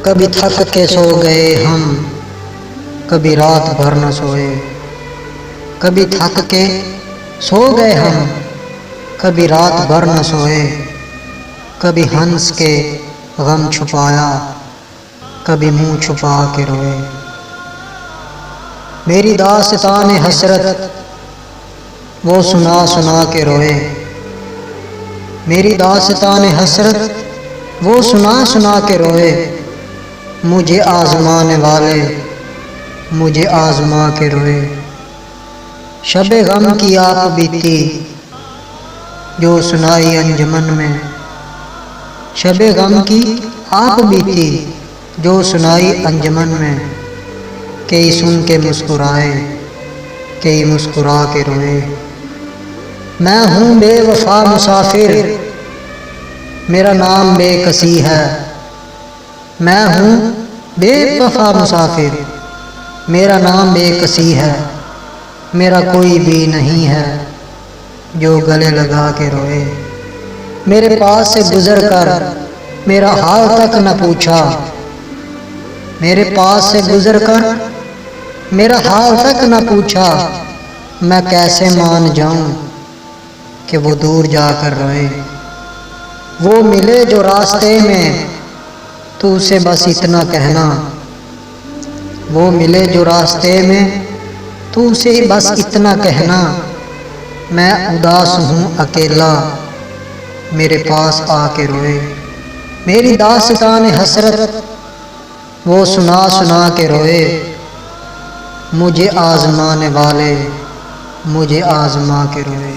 कभी थक के सो गए हम, कभी रात भर न सोए। कभी थक के सो गए हम, कभी रात भर न सोए। कभी हंस के गम छुपाया, कभी मुंह छुपा के रोए। मेरी दास्तान हसरत वो सुना सुना के रोए। मेरी दास्तान हसरत वो सुना सुना के रोए। मुझे आजमाने वाले मुझे आजमा के रोए। शबे गम की आप बीती जो सुनाई अंजुमन में। शबे गम की आप बीती जो सुनाई अंजुमन में। कई सुन के मुस्कुराए, कई मुस्कुरा के रोए। मैं हूँ बेवफा मुसाफिर, मेरा नाम बेकसी है। मैं हूँ बेवफा मुसाफिर, मेरा नाम बेकसी है। मेरा कोई भी नहीं है जो गले लगा के रोए। मेरे पास से गुजर कर मेरा हाल तक न पूछा। मेरे पास से गुजर कर मेरा हाल तक न पूछा। मैं कैसे मान जाऊं कि वो दूर जाकर रोए। वो मिले जो रास्ते में तो उसे बस इतना कहना। वो मिले जो रास्ते में तो उसे बस इतना कहना। मैं उदास हूँ अकेला, मेरे पास आके रोए। मेरी दास्तान हसरत वो सुना सुना के रोए। मुझे आजमाने वाले मुझे आजमा के रोए।